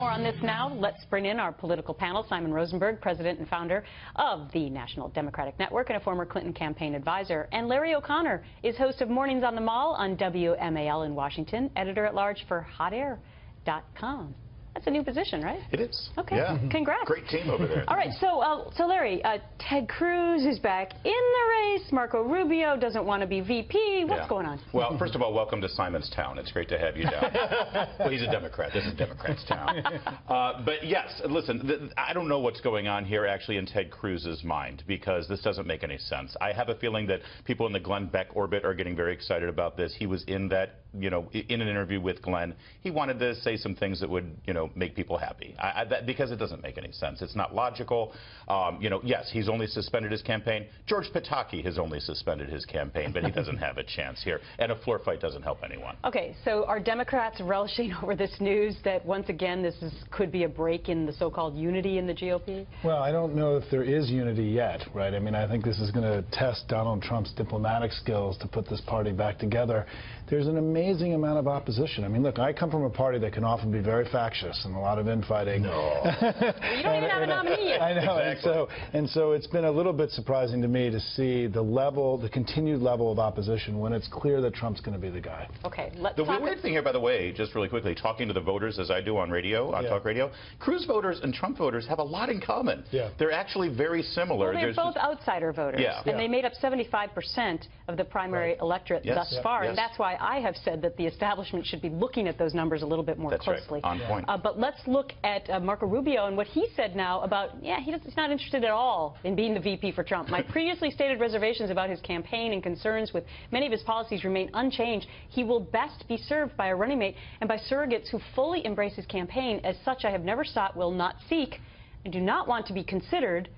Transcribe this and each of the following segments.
More on this now. Let's bring in our political panel. Simon Rosenberg, president and founder of the National Democratic Network and a former Clinton campaign advisor. And Larry O'Connor is host of Mornings on the Mall on WMAL in Washington, editor-at-large for hotair.com. That's a new position, right? It is. Okay. Yeah. Congrats. Great team over there. All right. So Larry, Ted Cruz is back in the race. Marco Rubio doesn't want to be VP. What's going on? Well, first of all, welcome to Simon's town. It's great to have you down. Well, he's a Democrat. This is Democrat's town. But yes, listen, I don't know what's going on here actually in Ted Cruz's mind, because this doesn't make any sense. I have a feeling that people in the Glenn Beck orbit are getting very excited about this. He was in that, in an interview with Glenn. He wanted to say some things that would, make people happy, because it doesn't make any sense. It's not logical. Yes, he's only suspended his campaign. George Pataki has only suspended his campaign, but he doesn't have a chance here. And a floor fight doesn't help anyone. Okay, so are Democrats relishing over this news that once again could be a break in the so-called unity in the GOP? Well, I don't know if there is unity yet, right? I mean, I think this is going to test Donald Trump's diplomatic skills to put this party back together. There's an amazing amount of opposition. I mean, look, I come from a party that can often be very factious and a lot of infighting. No. You don't even have a nominee yet. I know, exactly. and so it's been a little bit surprising to me to see the continued level of opposition when it's clear that Trump's going to be the guy. Okay, let's The weird thing here, by the way, just really quickly, talking to the voters as I do on radio, on talk radio, Cruz voters and Trump voters have a lot in common. Yeah. They're actually very similar. Well, they're both outsider voters, and they made up 75% of the primary electorate thus far, and that's why I have said that the establishment should be looking at those numbers a little bit more closely. Right. On point. But let's look at Marco Rubio and what he said now about, he's not interested at all in being the VP for Trump. My previously stated reservations about his campaign and concerns with many of his policies remain unchanged. He will best be served by a running mate and by surrogates who fully embrace his campaign. As such, I have never sought, will not seek, and do not want to be considered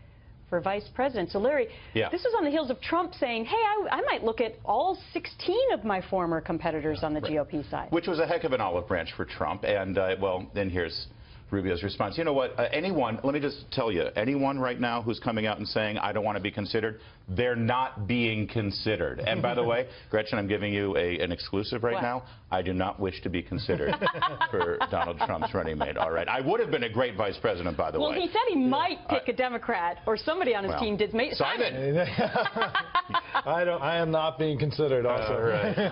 for vice president. So, Larry, this is on the heels of Trump saying, hey, I might look at all 16 of my former competitors on the GOP side. Which was a heck of an olive branch for Trump. And, well, then here's Rubio's response. You know what? Anyone, let me just tell you, anyone right now who's coming out and saying, I don't want to be considered, they're not being considered. And by the way, Gretchen, I'm giving you an exclusive right now. I do not wish to be considered for Donald Trump's running mate. All right. I would have been a great vice president, by the way. Well, he said he might pick a Democrat, or somebody on his team did. Simon. I am not being considered also.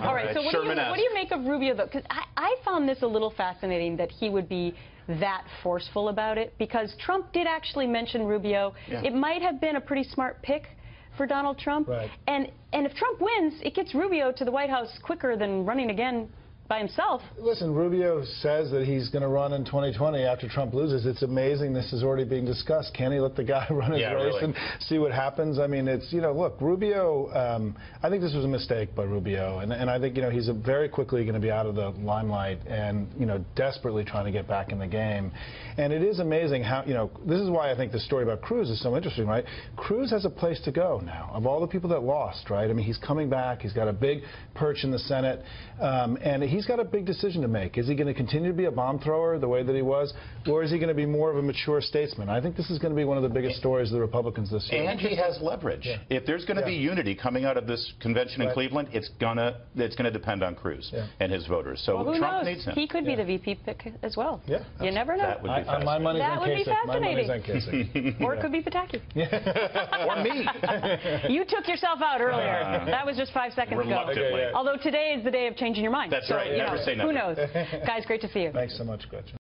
All right. So what do you make of Rubio, though? Because I found this a little fascinating that he would be that forceful about it, because Trump did actually mention Rubio. It might have been a pretty smart pick for Donald Trump. And if Trump wins, it gets Rubio to the White House quicker than running again by himself. Listen, Rubio says that he's going to run in 2020 after Trump loses. It's amazing this is already being discussed. Can he let the guy run his race and see what happens? I mean, it's, look, Rubio, I think this was a mistake by Rubio. And I think, he's very quickly going to be out of the limelight and, desperately trying to get back in the game. And it is amazing how, this is why I think the story about Cruz is so interesting, right? Cruz has a place to go now. Of all the people that lost, right? I mean, he's coming back. He's got a big perch in the Senate. And he's got a big decision to make. Is he going to continue to be a bomb thrower the way that he was, or is he going to be more of a mature statesman? I think this is going to be one of the biggest stories of the Republicans this year. And he has leverage. If there's going to be unity coming out of this convention in Cleveland, it's going to depend on Cruz and his voters. So Trump needs him. He could be the VP pick as well. You never know. That would be fascinating. My money's that on would Kasich. be fascinating. My money's on Kasich. Or it could be Pataki. Or me. You took yourself out earlier. That was just 5 seconds ago. Although today is the day of changing your mind. That's right. Never say never. Who knows? Guys, great to see you. Thanks so much, Gretchen.